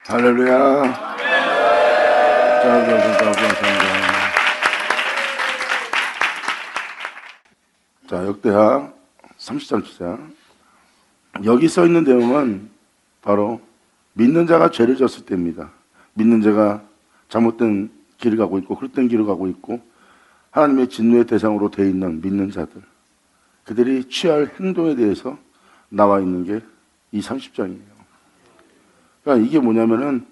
할렐루야. 자, 감사합니다. 자, 역대하 30장 시작. 여기 써 있는 내용은 바로 믿는 자가 죄를 졌을 때입니다. 믿는 자가 잘못된 길을 가고 있고 헛된 길을 가고 있고 하나님의 진노의 대상으로 되어 있는 믿는 자들, 그들이 취할 행동에 대해서 나와 있는 게 이 30장이에요. 그러니까 이게 뭐냐면은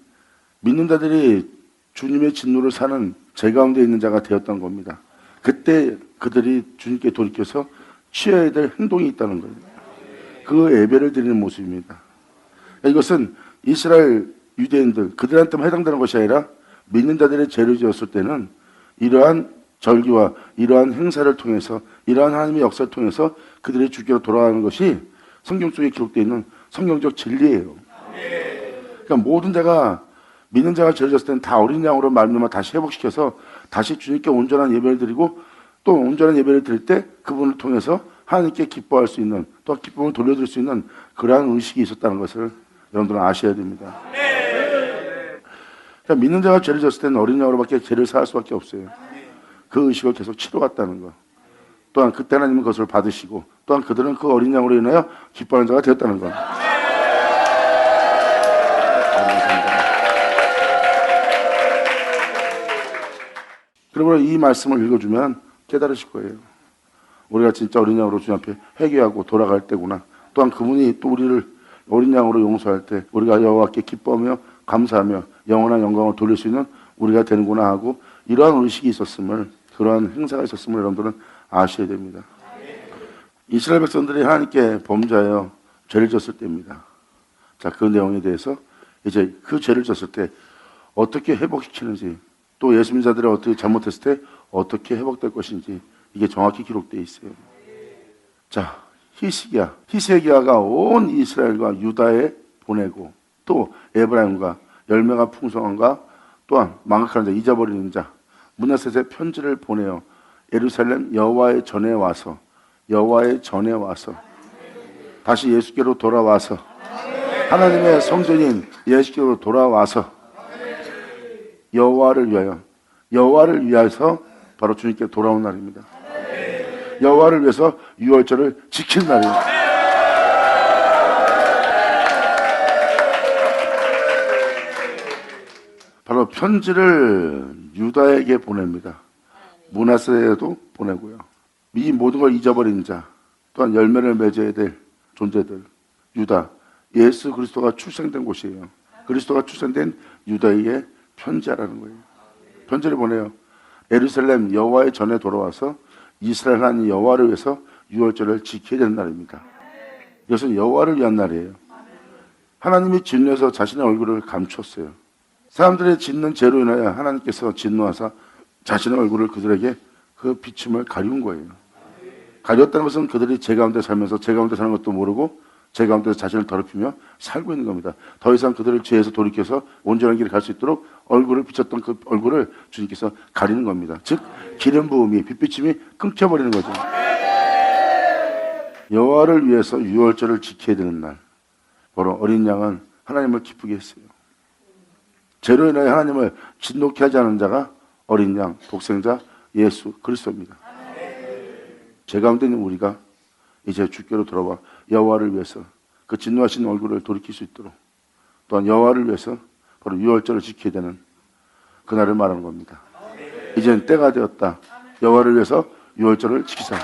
믿는 자들이 주님의 진노를 사는 죄 가운데 있는 자가 되었던 겁니다. 그때 그들이 주님께 돌이켜서 취해야 될 행동이 있다는 거예요. 그 예배를 드리는 모습입니다. 이것은 이스라엘 유대인들 그들한테만 해당되는 것이 아니라 믿는 자들의 죄를 지었을 때는 이러한 절기와 이러한 행사를 통해서 이러한 하나님의 역사를 통해서 그들의 주께로 돌아가는 것이 성경 속에 기록되어 있는 성경적 진리예요. 그러니까 모든 자가 믿는 자가 죄를 졌을 때는 다 어린 양으로 말미암아 다시 회복시켜서 다시 주님께 온전한 예배를 드리고 또 온전한 예배를 드릴 때 그분을 통해서 하나님께 기뻐할 수 있는 또 기쁨을 돌려드릴 수 있는 그러한 의식이 있었다는 것을 여러분들은 아셔야 됩니다. 그러니까 믿는 자가 죄를 졌을 때는 어린 양으로밖에 죄를 사할 수밖에 없어요. 그 의식을 계속 치러갔다는 것. 또한 그때 하나님은 그것을 받으시고 또한 그들은 그 어린 양으로 인하여 기뻐하는 자가 되었다는 것. 그러므로 이 말씀을 읽어주면 깨달으실 거예요. 우리가 진짜 어린 양으로 주님 앞에 회개하고 돌아갈 때구나. 또한 그분이 또 우리를 어린 양으로 용서할 때 우리가 여호와께 기뻐하며 감사하며 영원한 영광을 돌릴 수 있는 우리가 되는구나 하고 이러한 의식이 있었음을, 그러한 행사가 있었음을 여러분들은 아셔야 됩니다. 이스라엘 백성들이 하나님께 범죄하여 죄를 졌을 때입니다. 자, 그 내용에 대해서 이제 그 죄를 졌을 때 어떻게 회복시키는지 또 예수 믿자들이 어떻게 잘못했을 때 어떻게 회복될 것인지 이게 정확히 기록되어 있어요. 자, 히스기야가 온 이스라엘과 유다에 보내고 또 에브라임과 열매가 풍성한가 또한 망각하는 자, 잊어버리는 자 므낫셋에 편지를 보내어 예루살렘 여호와의 전에 와서 다시 예수께로 돌아와서 하나님의 성전인 예수께로 돌아와서 여호와를 위하여서 바로 주님께 돌아온 날입니다. 여호와를 위해서 유월절을 지킨 날이에요. 바로 편지를 유다에게 보냅니다. 므낫세에도 보내고요. 이 모든 걸 잊어버린 자, 또한 열매를 맺어야 될 존재들, 유다, 예수 그리스도가 출생된 곳이에요. 그리스도가 출생된 유다에게 편지하라는 거예요. 편지를 보내요. 예루살렘 여호와의 전에 돌아와서 이스라엘 하나님 여호와를 위해서 유월절을 지켜야 되는 날입니다. 이것은 여호와를 위한 날이에요. 하나님이 진노해서 자신의 얼굴을 감췄어요. 사람들의 짓는 죄로 인하여 하나님께서 진노하사 자신의 얼굴을 그들에게 그 비춤을 가리운 거예요. 가리웠다는 것은 그들이 죄 가운데 살면서 죄 가운데 사는 것도 모르고 죄 가운데서 자신을 더럽히며 살고 있는 겁니다. 더 이상 그들을 죄에서 돌이켜서 온전한 길을 갈 수 있도록 얼굴을 비쳤던 그 얼굴을 주님께서 가리는 겁니다. 즉 기름 부음이 빛비침이 끊겨버리는 거죠. 여호와를 위해서 유월절을 지켜야 되는 날, 바로 어린 양은 하나님을 기쁘게 했어요. 죄로 인하여 하나님을 진노케 하지 않은 자가 어린 양, 독생자 예수 그리스도입니다. 죄 가운데 있는 우리가 이제 주께로 돌아와 여호와를 위해서 그 진노하신 얼굴을 돌이킬 수 있도록 또한 여호와를 위해서 바로 유월절을 지켜야 되는 그날을 말하는 겁니다. 이제는 때가 되었다. 여호와를 위해서 유월절을 지키자.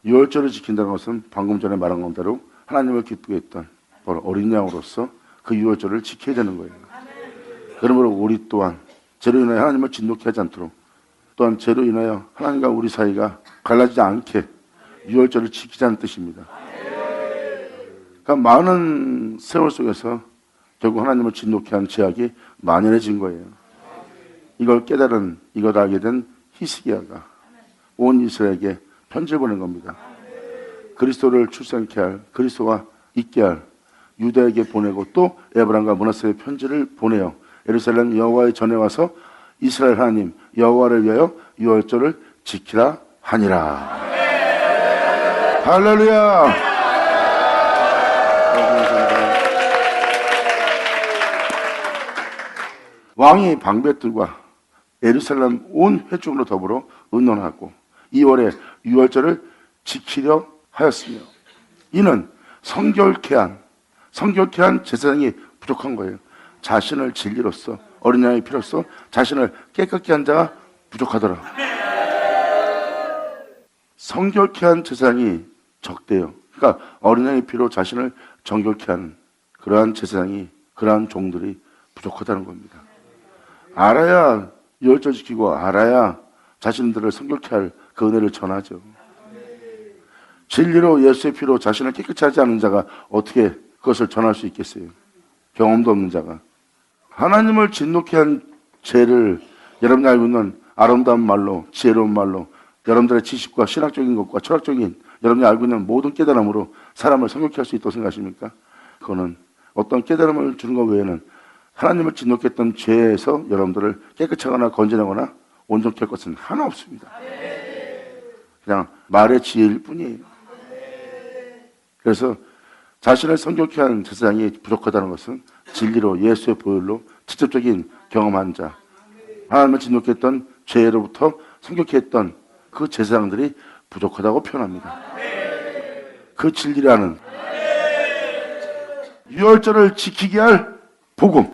유월절을 지킨다는 것은 방금 전에 말한 대로 하나님을 기쁘게 했던 바로 어린 양으로서 그 유월절을 지켜야 되는 거예요. 그러므로 우리 또한 죄로 인하여 하나님을 진노케 하지 않도록 또한 죄로 인하여 하나님과 우리 사이가 갈라지지 않게 유월절을 지키자는 뜻입니다. 그러니까 많은 세월 속에서 결국 하나님을 진노케 한 죄악이 만연해진 거예요. 이걸 깨달은, 이걸 알게 된 히스기야가 온 이스라엘에게 편지를 보낸 겁니다. 그리스도를 출생케 할, 그리스도와 있게 할 유다에게 보내고 또 에브라임과 므낫세에 편지를 보내요. 예루살렘 여호와의 전에 와서 이스라엘 하나님 여호와를 위하여 유월절을 지키라 하니라. 할렐루야. 왕이 방백들과 예루살렘 온 회중으로 더불어 의논하고 2월에 유월절을 지키려 하였으며 이는 성결케 한 제사장이 부족한 거예요. 자신을 진리로서 어린 양의 피로써 자신을 깨끗게 한 자가 부족하더라. 성결케 한 제사장이 적대요. 그러니까 어린 양의 피로 자신을 정결케 하는 그러한 제사장이, 그러한 종들이 부족하다는 겁니다. 알아야 유월절 지키고 알아야 자신들을 성결케 할 그 은혜를 전하죠. 진리로 예수의 피로 자신을 깨끗이 하지 않은 자가 어떻게 그것을 전할 수 있겠어요? 경험도 없는 자가. 하나님을 진노케 한 죄를 여러분이 알고 있는 아름다운 말로, 지혜로운 말로, 여러분들의 지식과 신학적인 것과 철학적인 여러분이 알고 있는 모든 깨달음으로 사람을 성결케 할 수 있다고 생각하십니까? 그거는 어떤 깨달음을 주는 것 외에는 하나님을 진노케 했던 죄에서 여러분들을 깨끗이 하거나 건져내거나 온전케 할 것은 하나 없습니다. 그냥 말의 지혜일 뿐이에요. 그래서 자신을 성결케 한 제사장이 부족하다는 것은 진리로 예수의 보혈로 직접적인 경험한 자, 하나님을 진노케 했던 죄로부터 성결케 했던 그 제사장들이 부족하다고 표현합니다. 그 진리라는 유월절을 지키게 할 복음.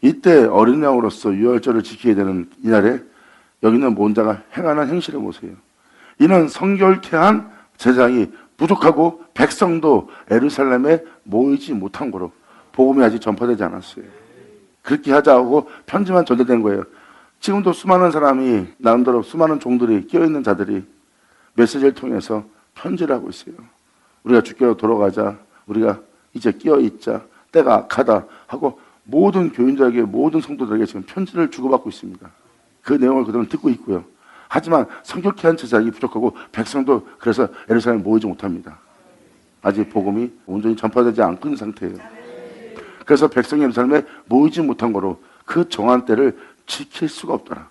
이때 어린 양으로서 유월절을 지키게 되는 이날에 여기 있는 모자가 행하는 행실을 보세요. 이는 성결케 한 제사장이 부족하고 백성도 예루살렘에 모이지 못한 거로 복음이 아직 전파되지 않았어요. 그렇게 하자고 편지만 전달된 거예요. 지금도 수많은 사람이 나름대로 수많은 종들이 끼어있는 자들이 메시지를 통해서 편지를 하고 있어요. 우리가 주께로 돌아가자, 우리가 이제 끼어있자, 때가 악하다 하고 모든 교인들에게, 모든 성도들에게 지금 편지를 주고받고 있습니다. 그 내용을 그들은 듣고 있고요. 하지만 성결케 한 제사장이 부족하고 백성도 그래서 예루살렘에 모이지 못합니다. 아직 복음이 온전히 전파되지 않고 있는 상태예요. 그래서 백성이 예루살렘에 모이지 못한 거로 그 정한 때를 지킬 수가 없더라.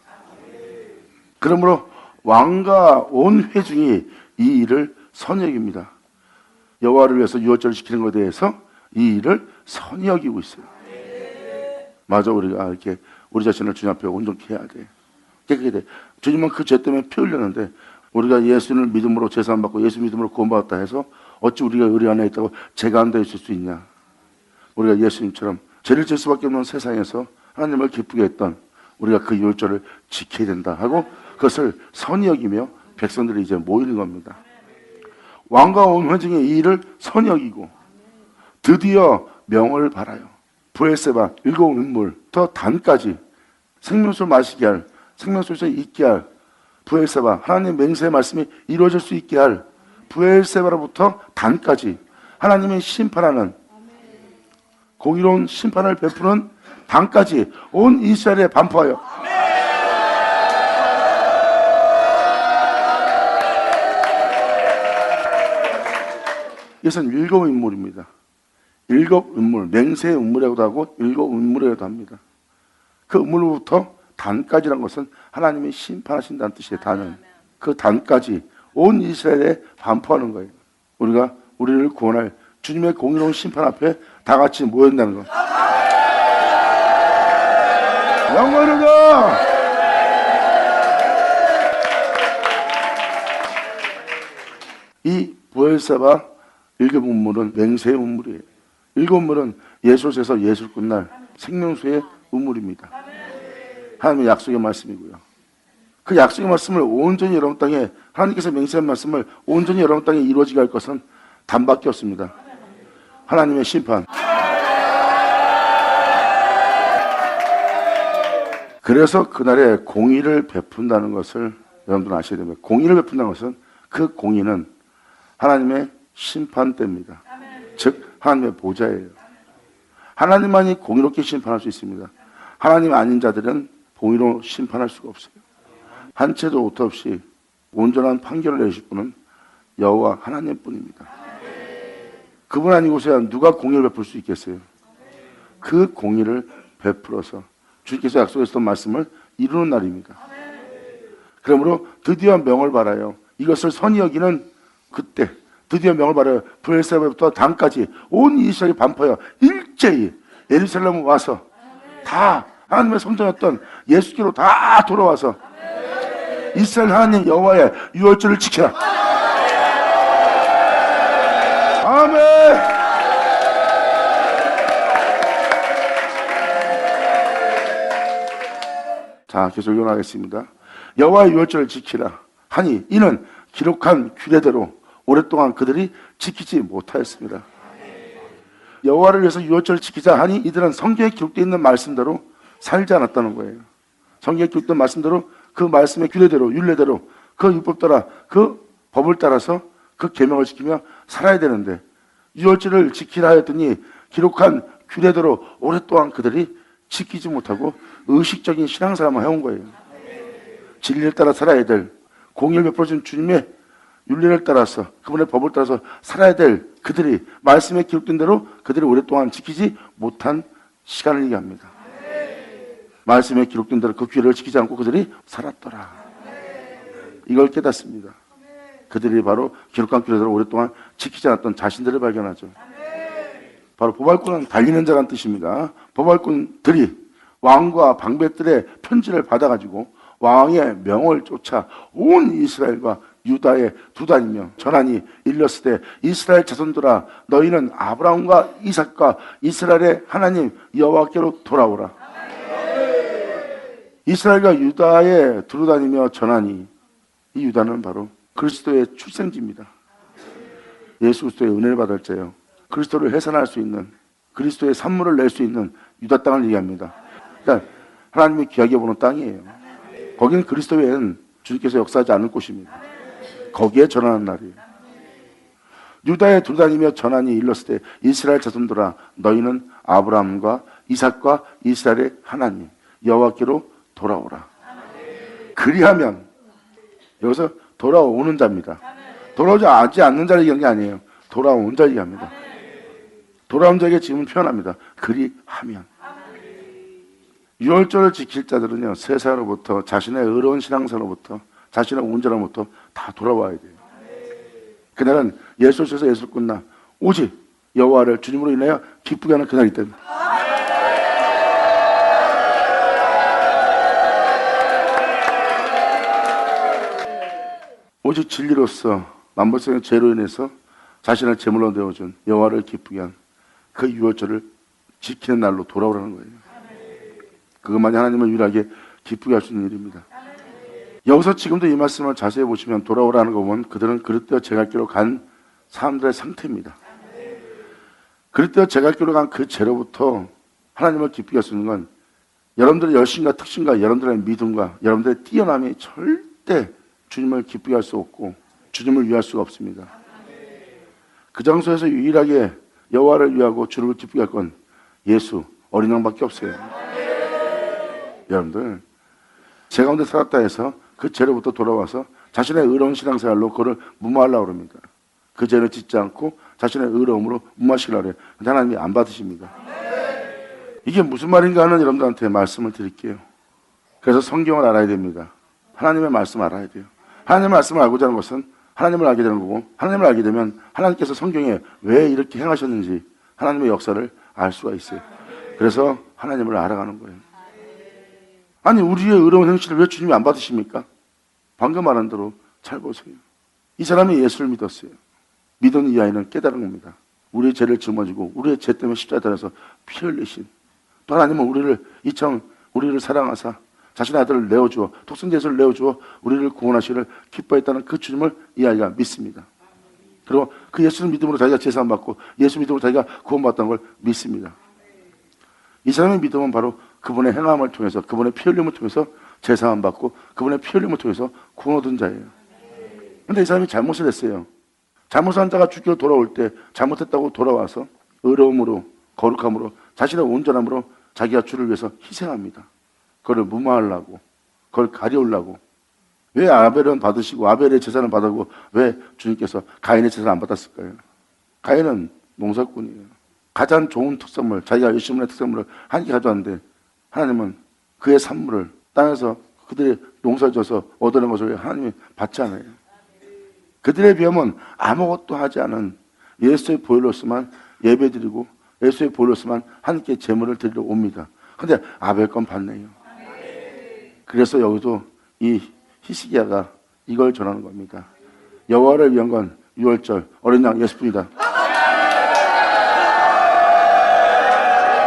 그러므로 왕과 온 회중이 이 일을 선히 여깁니다. 여호와를 위해서 유월절을 지키는 것에 대해서 이 일을 선히 여기고 있어요. 맞아, 우리가 이렇게 우리 자신을 주님 앞에 온전케 해야 돼. 깨끗게 돼. 주님은 그 죄 때문에 피 흘렸는데 우리가 예수를 믿음으로 제사함 받고 예수 믿음으로 구원받았다 해서 어찌 우리가 의리 안에 있다고 죄가 안 되어 있을 수 있냐. 우리가 예수님처럼 죄를 질 수밖에 없는 세상에서 하나님을 기쁘게 했던 우리가 그 유월절을 지켜야 된다 하고 그것을 선히 여기며 백성들이 이제 모이는 겁니다. 왕과 온 회중이 이 일을 선히 여기고 드디어 명을 바라요. 브엘세바 일곱 인물 더 단까지 생명수를 마시게 할, 생명수에서 있게 할 브엘세바, 하나님 맹세의 말씀이 이루어질 수 있게 할 브엘세바로부터 단까지 하나님의 심판하는 공의로운 심판을 베푸는 단까지 온 이스라엘에 반포하여 이것은 일곱 인물입니다. 일곱 음물, 맹세의 음물이라고도 하고 일곱 음물이라고도 합니다. 그 음물로부터 단까지란 것은 하나님이 심판하신다는 뜻이에요. 단은. 그 단까지 온 이스라엘에 반포하는 거예요. 우리가 우리를 구원할 주님의 공의로운 심판 앞에 다 같이 모였다는 것. 영광이로다. 이 브엘세바 일곱 음물은 맹세의 음물이에요. 일곱 음물은 예수에서 예술 끝날 생명수의 우물입니다. 하나님의 약속의 말씀이고요. 그 약속의 말씀을 온전히 여러분 땅에 하나님께서 맹세한 말씀을 온전히 여러분 땅에 이루어지게 할 것은 단밖에 없습니다. 하나님의 심판. 그래서 그날에 공의를 베푼다는 것을 여러분들은 아셔야 됩니다. 공의를 베푼다는 것은 그 공의는 하나님의 심판대입니다. 즉 하나님의 보좌예요. 하나님만이 공의롭게 심판할 수 있습니다. 하나님 아닌 자들은 공의로 심판할 수가 없어요. 한 채도 오타 없이 온전한 판결을 내실 분은 여호와 하나님뿐입니다. 그분 아니고서야 누가 공의를 베풀 수 있겠어요? 그 공의를 베풀어서 주님께서 약속하셨던 말씀을 이루는 날입니다. 그러므로 드디어 명을 받아요. 이것을 선히 여기는 그때 드디어 명을 받아요. 브엘세바부터 단까지 온 이스라엘이 반포하여 일제히 예루살렘 와서 다 하나님의 성전이었던 예수께로 다 돌아와서 이스라엘 하나님 여호와의 유월절을 지켜라. 아멘. 자, 계속 요약하겠습니다. 여호와의 유월절을 지키라 하니 이는 기록한 규례대로 오랫동안 그들이 지키지 못하였습니다. 여호와를 위해서 유월절을 지키자 하니 이들은 성경에 기록되어 있는 말씀대로 살지 않았다는 거예요. 성경에 기록된 말씀대로 그 말씀의 규례대로 율례대로 그 율법 따라 그 법을 따라서 그 계명을 지키며 살아야 되는데 유월절을 지키라 하였더니 기록한 규례대로 오랫동안 그들이 지키지 못하고 의식적인 신앙생활만 해온 거예요. 진리를 따라 살아야 될 공의를 베풀어준 주님의 윤리를 따라서 그분의 법을 따라서 살아야 될 그들이 말씀에 기록된 대로 그들이 오랫동안 지키지 못한 시간을 얘기합니다. 말씀에 기록된 대로 그 규례를 지키지 않고 그들이 살았더라. 이걸 깨닫습니다. 그들이 바로 기록한 규례대로 오랫동안 지키지 않았던 자신들을 발견하죠. 바로 보발꾼은 달리는 자란 뜻입니다. 보발꾼들이 왕과 방백들의 편지를 받아가지고 왕의 명을 쫓아 온 이스라엘과 유다에 두다니며 전하니 일렀을 때 이스라엘 자손들아 너희는 아브라함과 이삭과 이스라엘의 하나님 여호와께로 돌아오라. 이스라엘과 유다에 두루다니며 전하니 이 유다는 바로 그리스도의 출생지입니다. 예수 그리스도의 은혜를 받을 자요. 그리스도를 해산할 수 있는 그리스도의 산물을 낼 수 있는 유다 땅을 얘기합니다. 그러니까 하나님이 귀하게 보는 땅이에요. 거기는 그리스도 외에는 주님께서 역사하지 않을 곳입니다. 거기에 전하는 날이에요. 유다에 두루다니며 전하니 일렀을 때 이스라엘 자손들아 너희는 아브라함과 이삭과 이스라엘의 하나님 여호와께로 돌아오라. 그리하면 여기서 돌아오는 자입니다. 돌아오지 않는 자를 얘기하는 게 아니에요. 돌아오는 자를 얘기합니다. 돌아온 자에게 지금 표현합니다. 그리하면 유월절을 지킬 자들은요 세상으로부터 자신의 의로운 신앙사로부터 자신의 온전함부터 다 돌아와야 돼요. 그날은 예수를 쳐서 예수를 끝나 오직 여호와를 주님으로 인하여 기쁘게 하는 그날이 됩니다. 오직 진리로서 만물성의 죄로 인해서 자신을 제물로 내어준 여호와를 기쁘게 한 그 유월절을 지키는 날로 돌아오라는 거예요. 그것만이 하나님을 유일하게 기쁘게 할 수 있는 일입니다. 여기서 지금도 이 말씀을 자세히 보시면 돌아오라는 거 보면 그들은 그릇되어 제갈길로 간 사람들의 상태입니다. 그릇되어 제갈길로 간 그 죄로부터 하나님을 기쁘게 할 수 있는 건 여러분들의 열심과 특신과 여러분들의 믿음과 여러분들의 뛰어남이 절대 주님을 기쁘게 할 수 없고 주님을 위할 수가 없습니다. 그 장소에서 유일하게 여호와를 위하고 주를 기쁘게 할 건 예수 어린 양밖에 없어요. 여러분들 제 가운데 살았다 해서 그 죄로부터 돌아와서 자신의 의로운 신앙생활로 그를 무마하려고 합니다. 그 죄를 짓지 않고 자신의 의로움으로 무마시키려고 해요. 근데 하나님이 안 받으십니다. 이게 무슨 말인가 하는 여러분들한테 말씀을 드릴게요. 그래서 성경을 알아야 됩니다. 하나님의 말씀을 알아야 돼요. 하나님의 말씀을 알고자 하는 것은 하나님을 알게 되는 거고 하나님을 알게 되면 하나님께서 성경에 왜 이렇게 행하셨는지 하나님의 역사를 알 수가 있어요. 그래서 하나님을 알아가는 거예요. 아니 우리의 의로운 행실을 왜 주님이 안 받으십니까? 방금 말한 대로 잘 보세요. 이 사람이 예수를 믿었어요. 믿은 이 아이는 깨달은 겁니다. 우리의 죄를 짊어지고 우리의 죄 때문에 십자가에 달아서 피 흘리신 또 하나님은 우리를 사랑하사 자신의 아들을 내어주어 독생자 예수를 내어주어 우리를 구원하시기를 기뻐했다는 그 주님을 이 아이가 믿습니다. 그리고 그 예수를 믿음으로 자기가 제사함 받고 예수 믿음으로 자기가 구원받았다는 걸 믿습니다. 이 사람의 믿음은 바로 그분의 행함을 통해서 그분의 피 흘림을 통해서 제사함 받고 그분의 피 흘림을 통해서 구원 얻은 자예요. 그런데 이 사람이 잘못을 했어요. 잘못한 자가 주께로 돌아올 때 잘못했다고 돌아와서 의로움으로 거룩함으로 자신의 온전함으로 자기가 주를 위해서 희생합니다. 그걸 무마하려고 그걸 가려우려고. 왜 아벨은 받으시고 아벨의 제사는 받고 왜 주님께서 가인의 제사를 안 받았을까요? 가인은 농사꾼이에요. 가장 좋은 특산물 자기가 열심히 한 특산물을 한 개 가져왔는데 하나님은 그의 산물을 땅에서 그들이 농사를 져서 얻어낸 것을 하나님이 받지 않아요. 그들에 비하면 아무것도 하지 않은 예수의 보혈로서만 예배드리고 예수의 보혈로서만 함께 제물을 드리러 옵니다. 근데 아벨 건 받네요. 그래서 여기도 이 히스기야가 이걸 전하는 겁니다. 여호와를 위한 건 유월절 어린 양 예수뿐이다.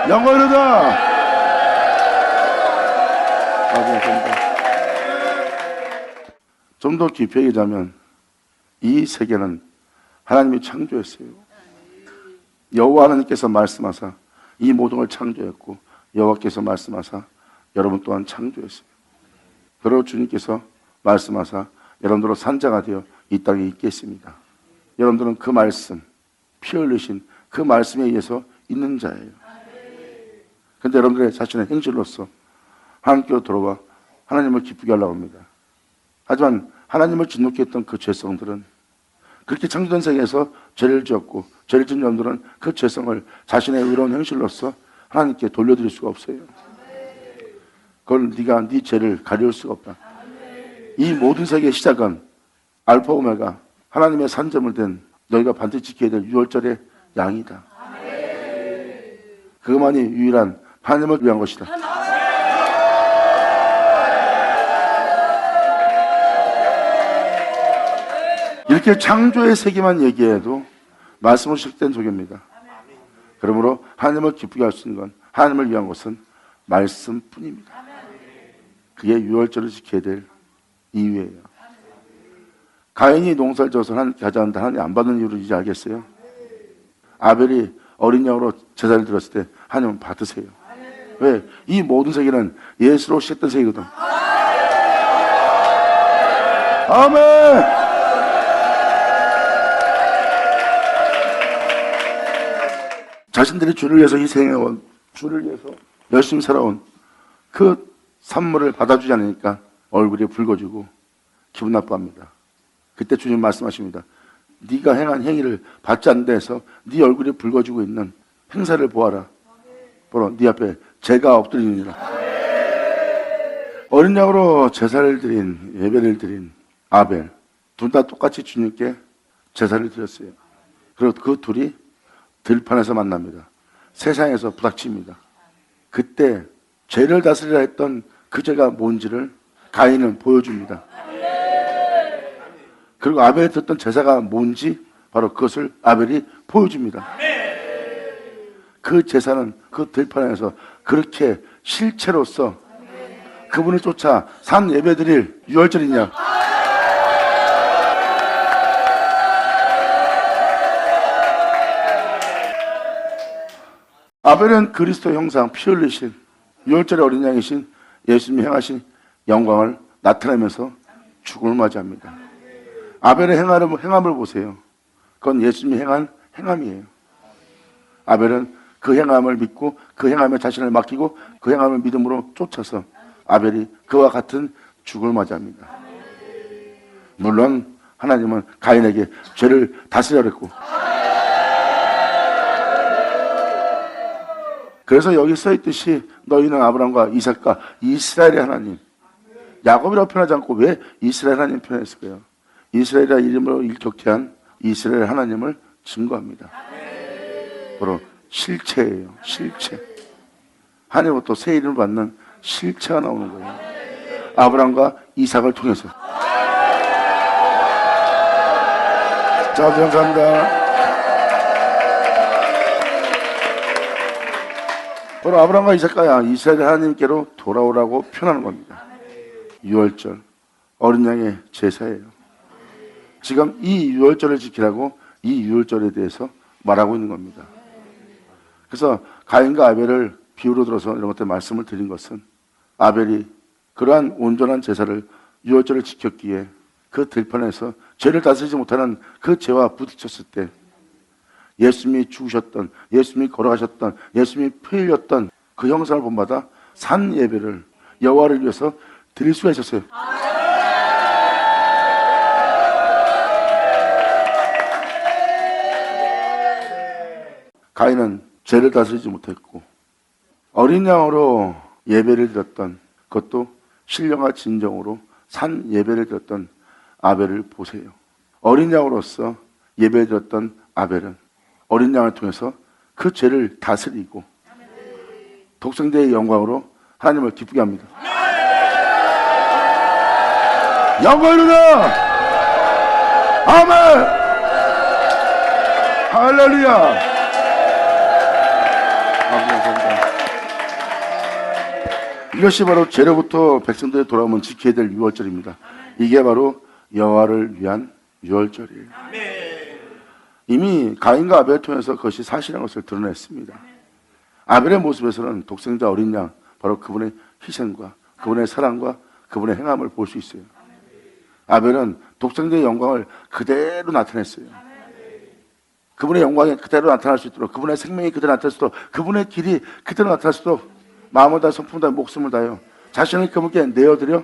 영원하다. 좀 더 깊이 얘기하자면 이 세계는 하나님이 창조했어요. 여호와 하나님께서 말씀하사 이 모든 걸 창조했고 여호와께서 말씀하사 여러분 또한 창조했어요. 그리고 주님께서 말씀하사 여러분들로 산자가 되어 이 땅에 있게 했습니다. 여러분들은 그 말씀, 피 흘리신 그 말씀에 의해서 있는 자예요. 그런데 여러분들의 자신의 행실로서 하나님께로 돌아와 하나님을 기쁘게 하려고 합니다. 하지만 하나님을 진노케 했던 그 죄성들은 그렇게 창조된 세계에서 죄를 지었고 죄를 지은 여러분들은 그 죄성을 자신의 의로운 행실로서 하나님께 돌려드릴 수가 없어요. 그걸 네가 네 죄를 가려울 수가 없다. 이 모든 세계의 시작은 알파 오메가 하나님의 산점을 된 너희가 반드시 지켜야 될 유월절의 양이다. 그것만이 유일한 하나님을 위한 것이다. 이렇게 창조의 세계만 얘기해도 말씀으로 시작된 소개입니다. 그러므로 하나님을 기쁘게 할 수 있는 건 하나님을 위한 것은 말씀뿐입니다. 그게 유월절을 지켜야 될 이유예요. 가인이 농사를 져서 하나님께 가져왔는데 하나님 안 받는 이유를 이제 알겠어요? 아벨이 어린 양으로 제사를 드렸을 때 하나님은 받으세요. 왜? 이 모든 세계는 예수로 시작된 세계거든. 아멘! 자신들이 주를 위해서 희생해온, 주를 위해서 열심히 살아온 그 산물을 받아주지 않으니까 얼굴이 붉어지고 기분 나빠합니다. 그때 주님 말씀하십니다. 네가 행한 행위를 받지 않는 데에서 네 얼굴이 붉어지고 있는 행사를 보아라. 보라, 네 앞에 죄가 엎드리느니라. 어린 양으로 제사를 드린, 예배를 드린 아벨, 둘 다 똑같이 주님께 제사를 드렸어요. 그리고 그 둘이 들판에서 만납니다. 세상에서 부닥칩니다. 그때 죄를 다스리라 했던 그 죄가 뭔지를 가인은 보여줍니다. 그리고 아벨이 드렸던 제사가 뭔지 바로 그것을 아벨이 보여줍니다. 그 제사는 그 들판에서 그렇게 실체로서 그분을 쫓아 산 예배드릴 유월절이냐. 아벨은 그리스도 형상 피 흘리신 유월절의 어린 양이신 예수님이 행하신 영광을 나타내면서 죽음을 맞이합니다. 아벨의 행함을 보세요. 그건 예수님이 행한 행함이에요. 아벨은 그 행함을 믿고 그 행함에 자신을 맡기고 그 행함을 믿음으로 쫓아서 아벨이 그와 같은 죽음을 맞이합니다. 물론 하나님은 가인에게 죄를 다스리라고 했고, 그래서 여기 써있듯이 너희는 아브라함과 이삭과 이스라엘의 하나님, 야곱이라고 표현하지 않고 왜 이스라엘 하나님 표현했을까요? 이스라엘이라 이름으로 일격해한 이스라엘 하나님을 증거합니다. 바로 실체예요. 실체. 하나님으로부터 새 이름을 받는 실체가 나오는 거예요. 아브라함과 이삭을 통해서. 자, 감사합니다. 바로 아브라함과 이삭과 이스라엘 하나님께로 돌아오라고 표현하는 겁니다. 유월절, 어린 양의 제사예요. 지금 이 유월절을 지키라고 이 유월절에 대해서 말하고 있는 겁니다. 그래서 가인과 아벨을 비유로 들어서 이런 것들 말씀을 드린 것은 아벨이 그러한 온전한 제사를 유월절을 지켰기에 그 들판에서 죄를 다스리지 못하는 그 죄와 부딪혔을 때 예수님이 죽으셨던, 예수님이 걸어가셨던, 예수님이 피 흘렸던 그 형상을 본받아 산 예배를 여호와를 위해서 드릴 수가 있었어요. 가인은 죄를 다스리지 못했고 어린 양으로 예배를 드렸던 그것도 신령과 진정으로 산 예배를 드렸던 아벨을 보세요. 어린 양으로서 예배를 드렸던 아벨은 어린 양을 통해서 그 죄를 다스리고 독생자의 영광으로 하나님을 기쁘게 합니다. 영광이로다. 아멘. 할렐루야. 이것이 바로 죄로부터 백성들이 돌아오면 지켜야 될 유월절입니다. 이게 바로 여호와를 위한 유월절이에요. 이미 가인과 아벨을 통해서 그것이 사실인 것을 드러냈습니다. 아벨의 모습에서는 독생자 어린 양, 바로 그분의 희생과 그분의 사랑과 그분의 행함을 볼 수 있어요. 아벨은 독생자의 영광을 그대로 나타냈어요. 그분의 영광이 그대로 나타날 수 있도록, 그분의 생명이 그대로 나타날 수 있도록, 그분의 길이 그대로 나타날 수 있도록 마음을 다해 성품을 다해 목숨을 다하여 자신을 그분께 내어드려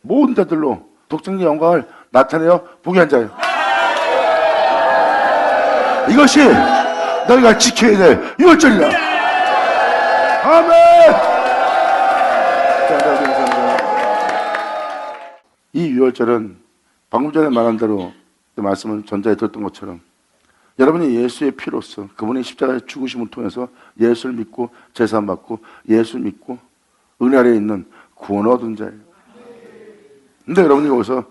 모든 자들로 독생자의 영광을 나타내어 보게 한 자예요. 이것이 너희가 지켜야 될 유월절이다. 아멘. 이 유월절은 방금 전에 말한 대로 말씀을 전자에 들었던 것처럼 여러분이 예수의 피로써 그분의 십자가의 죽으심을 통해서 예수를 믿고 제사함 받고 예수를 믿고 은혜 아래에 있는 구원을 얻은 자예요. 근데 여러분이 거기서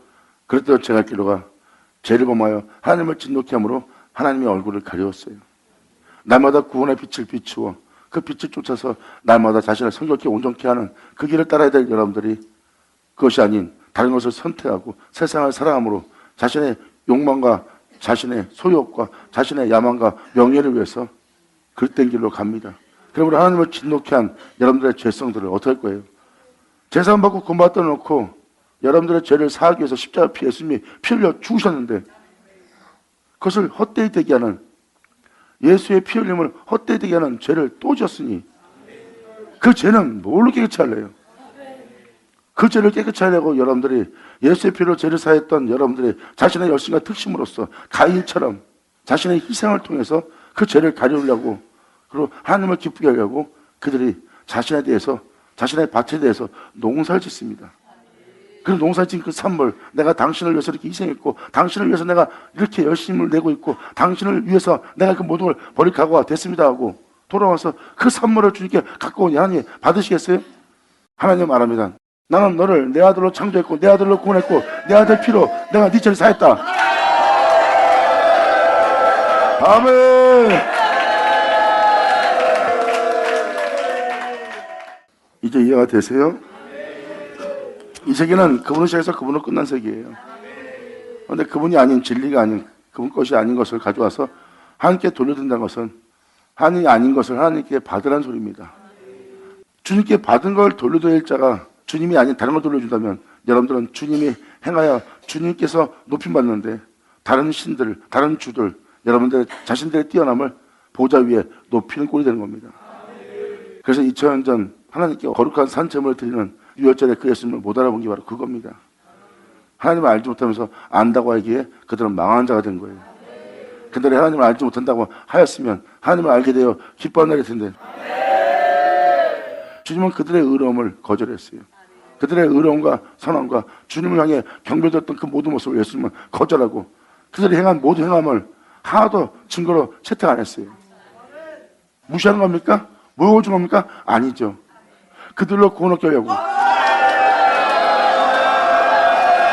그랬더니 제갈 길로가 죄를 범하여 하나님을 진노케 함으로 하나님의 얼굴을 가리웠어요. 날마다 구원의 빛을 비추어 그 빛을 쫓아서 날마다 자신을 성결케 온전케 하는 그 길을 따라야 될 여러분들이 그것이 아닌 다른 것을 선택하고 세상을 사랑함으로 자신의 욕망과 자신의 소욕과 자신의 야망과 명예를 위해서 그릇된 길로 갑니다. 그러므로 하나님을 진노케 한 여러분들의 죄성들을 어떻게 할 거예요? 제사함 받고 구원받다 놓고 여러분들의 죄를 사하기 위해서 십자가 피 예수님이 피 흘려 죽으셨는데 그것을 헛되이 되게 하는 예수의 피 흘림을 헛되이 되게 하는 죄를 또 지었으니 그 죄는 뭘로 깨끗이 할래요? 그 죄를 깨끗이 하려고 여러분들이 예수의 피로 죄를 사했던 여러분들이 자신의 열심과 특심으로써 가인처럼 자신의 희생을 통해서 그 죄를 가리우려고 그리고 하나님을 기쁘게 하려고 그들이 자신에 대해서 자신의 밭에 대해서 농사를 짓습니다. 그 농사를 짓은 그 산물, 내가 당신을 위해서 이렇게 희생했고 당신을 위해서 내가 이렇게 열심을 내고 있고 당신을 위해서 내가 그 모든 걸 버릴 각오가 됐습니다 하고 돌아와서 그 산물을 주님께 갖고 오니 하나님 받으시겠어요? 하나님 말합니다. 나는 너를 내 아들로 창조했고 내 아들로 구원했고 내 아들 피로 내가 네 죄를 사했다. 아멘. 이제 이해가 되세요? 이 세계는 그분을 시작해서 그분으로 끝난 세계예요. 그런데 그분이 아닌 진리가 아닌 그분 것이 아닌 것을 가져와서 하나님께 돌려준다는 것은 하나님이 아닌 것을 하나님께 받으라는 소리입니다. 주님께 받은 걸 돌려드릴 자가 주님이 아닌 다른 걸 돌려준다면 여러분들은 주님이 행하여 주님께서 높임받는데 다른 신들, 다른 주들, 여러분들 자신들의 뛰어남을 보좌 위에 높이는 꼴이 되는 겁니다. 그래서 2000년 전 하나님께 거룩한 산제물을 드리는 유월절에 그 예수님을 못 알아본 게 바로 그겁니다. 하나님을 알지 못하면서 안다고 하기에 그들은 망한 자가 된 거예요. 그들이 하나님을 알지 못한다고 하였으면 하나님을 알게 되어 기뻐하는 날일 텐데 주님은 그들의 의로움을 거절했어요. 그들의 의로움과 선함과 주님을 향해 경배드렸던 그 모든 모습을 예수님은 거절하고 그들이 행한 모든 행함을 하나도 증거로 채택 안 했어요. 무시하는 겁니까? 모욕을 준 겁니까? 아니죠. 그들로 구원을 얻게 하려고.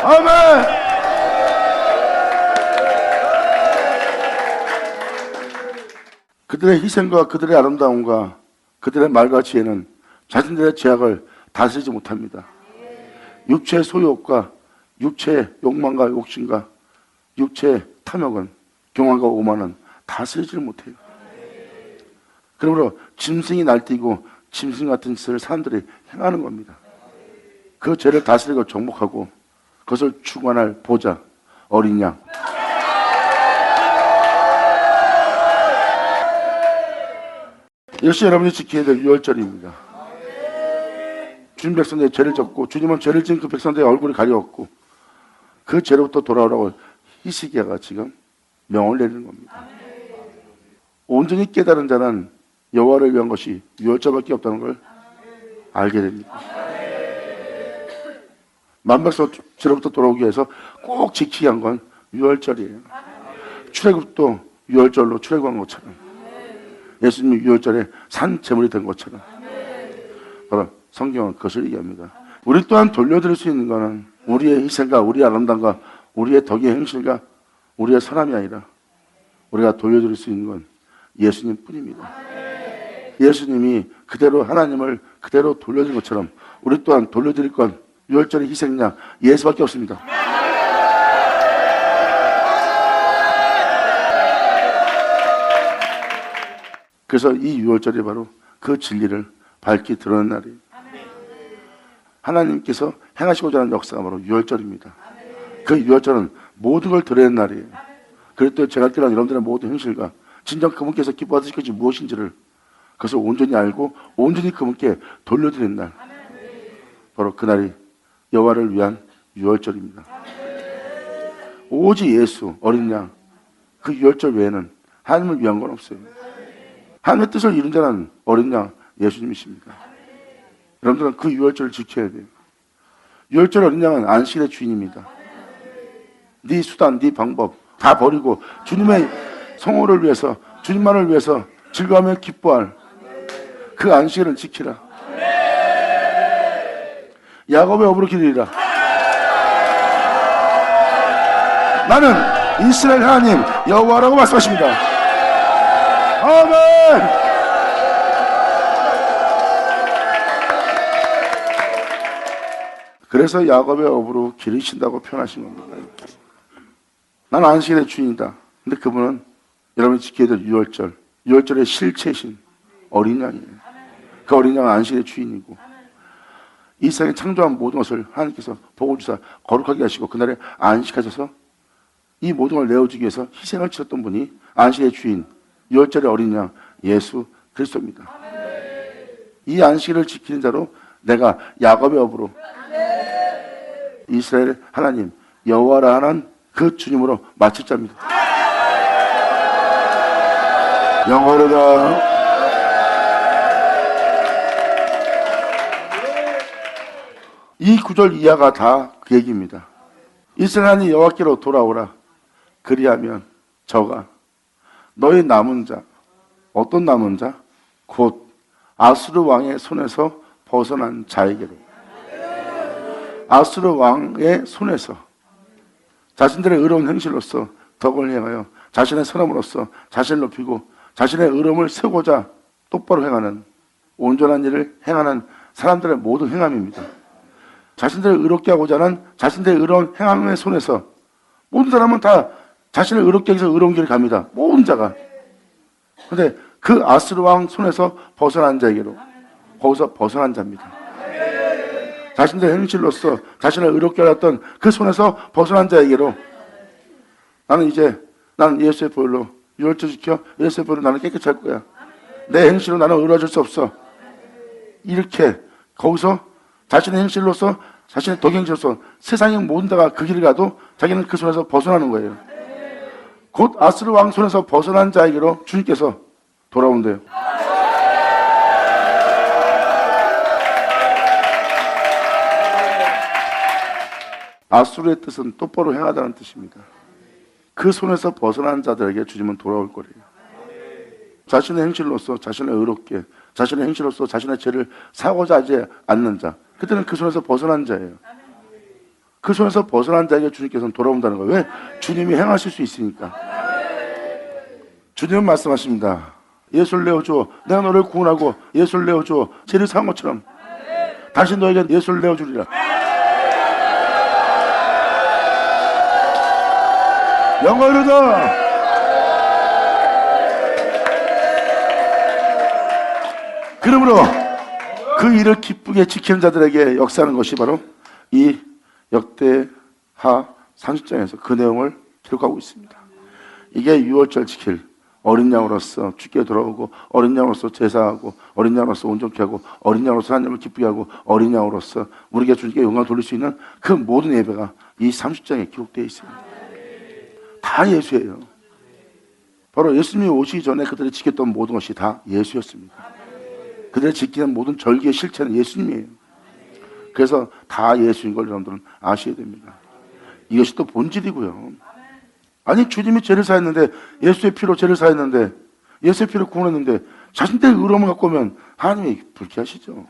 아멘! 그들의 희생과 그들의 아름다움과 그들의 말과 지혜는 자신들의 죄악을 다스리지 못합니다. 육체의 소유욕과 육체의 욕망과 욕심과 육체의 탐욕은 경험과 오만은 다스리지를 못해요. 그러므로 짐승이 날뛰고 짐승 같은 짓을 사람들이 행하는 겁니다. 그 죄를 다스리고 정복하고 그것을 주관할 보좌, 어린 양. 이것이 여러분이 지켜야 될 유월절입니다. 주님 백성들의 죄를 졌고 주님은 죄를 지은 그 백성들의 얼굴을 가려웠고 그 죄로부터 돌아오라고 히스기야가 지금 명을 내리는 겁니다. 온전히 깨달은 자는 여호와를 위한 것이 유월절밖에 없다는 걸 알게 됩니다. 만백성지로부터 돌아오기 위해서 꼭 지키게 한 건 유월절이에요. 출애굽도 유월절로 출애굽한 것처럼, 예수님이 유월절에 산 제물이 된 것처럼, 바로 성경은 그것을 얘기합니다. 우리 또한 돌려드릴 수 있는 것은 우리의 희생과 우리의 아름다움과 우리의 덕의 행실과 우리의 선함이 아니라 우리가 돌려드릴 수 있는 건 예수님 뿐입니다. 예수님이 그대로 하나님을 그대로 돌려드린 것처럼 우리 또한 돌려드릴 건 유월절의 희생양 예수밖에 없습니다. 그래서 이 유월절이 바로 그 진리를 밝히 드러낸 날이에요. 하나님께서 행하시고자 하는 역사가 바로 유월절입니다. 그 유월절은 모든 걸 드러낸 날이에요. 그랬더니 제가 드러난 여러분들의 모든 현실과 진정 그분께서 기뻐하실 것이 무엇인지를 그것을 온전히 알고 온전히 그분께 돌려드리는 날, 바로 그날이 여호와를 위한 유월절입니다. 오직 예수 어린 양, 그 유월절 외에는 하나님을 위한 건 없어요. 하나님의 뜻을 이룬 자는 어린 양 예수님이십니다. 여러분들은 그 유월절을 지켜야 돼요. 유월절 어린 양은 안식일의 주인입니다. 네 수단, 네 방법 다 버리고 주님의 성호를 위해서, 주님만을 위해서 즐거워하며 기뻐할 그 안식일을 지키라. 야곱의 업으로 기르리라. 나는 이스라엘 하나님 여호와라고 말씀하십니다. 아멘. 그래서 야곱의 업으로 기르신다고 표현하신 겁니다. 나는 안식일의 주인이다. 근데 그분은 여러분이 지켜야 될 유월절, 유월절의 실체이신 어린 양이에요. 그 어린 양은 안식일의 주인이고, 이 세상에 창조한 모든 것을 하나님께서 보고 주사 거룩하게 하시고 그날에 안식하셔서 이 모든 걸 내어주기 위해서 희생을 치렀던 분이 안식의 주인, 유월절의 어린 양 예수 그리스도입니다. 이 안식일을 지키는 자로 내가 야곱의 업으로 이스라엘 하나님 여호와라 하는 그 주님으로 마칠 자입니다. 영원하다. 이 구절 이하가 다 그 얘기입니다. 이스라엘 하나님 여호와께로 돌아오라. 그리하면 저가 너희 남은 자, 어떤 남은 자? 곧 아수르 왕의 손에서 벗어난 자에게로. 아수르 왕의 손에서 자신들의 의로운 행실로서 덕을 행하여 자신의 선함으로써 자신을 높이고 자신의 의로움을 세우고자 똑바로 행하는, 온전한 일을 행하는 사람들의 모든 행함입니다. 자신들을 의롭게 하고자 하는 자신들의 의로운 행함의 손에서 모든 사람은 다 자신을 의롭게 해서 의로운 길을 갑니다. 모든 자가. 그런데 그 아수르 왕 손에서 벗어난 자에게로, 거기서 벗어난 자입니다. 자신들의 행실로서 자신을 의롭게 하였던 그 손에서 벗어난 자에게로 나는 예수의 보혈로 유월절 지켜 예수의 보혈로 나는 깨끗이 할 거야. 내 행실로 나는 의로워질 수 없어. 이렇게 거기서 자신의 행실로서 자신의 덕행실로서 세상의 모든 데가 그 길을 가도 자기는 그 손에서 벗어나는 거예요. 곧 아수르 왕 손에서 벗어난 자에게로 주님께서 돌아온대요. 아수르의 뜻은 똑바로 행하다는 뜻입니다. 그 손에서 벗어난 자들에게 주님은 돌아올 거래요. 자신의 행실로서 자신을 의롭게, 자신의 행실로서 자신의 죄를 사고자 하지 않는 자, 그때는 그 손에서 벗어난 자예요. 그 손에서 벗어난 자에게 주님께서는 돌아온다는 거예요. 왜? 주님이 행하실 수 있으니까. 주님은 말씀하십니다. 예수를 내어줘. 내가 너를 구원하고 예수를 내어줘. 죄를 사한 것처럼 다시 너에게 예수를 내어주리라. 영원하다. 그러므로 그 일을 기쁘게 지키는 자들에게 역사하는 것이 바로 이 역대하 30장에서 그 내용을 기록하고 있습니다. 이게 유월절 지킬 어린 양으로서 주께 돌아오고, 어린 양으로서 제사하고, 어린 양으로서 온전케 하고, 어린 양으로서 하나님을 기쁘게 하고, 어린 양으로서 우리가 주님께 영광을 돌릴 수 있는 그 모든 예배가 이 30장에 기록되어 있습니다. 다 예수예요. 바로 예수님이 오시기 전에 그들이 지켰던 모든 것이 다 예수였습니다. 그들이 지키는 모든 절기의 실체는 예수님이에요. 그래서 다 예수인 걸 여러분들은 아셔야 됩니다. 이것이 또 본질이고요. 아니 주님이 죄를 사했는데, 예수의 피로 죄를 사했는데, 예수의 피로 구원했는데 자신들의 의로움을 갖고 오면 하나님이 불쾌하시죠.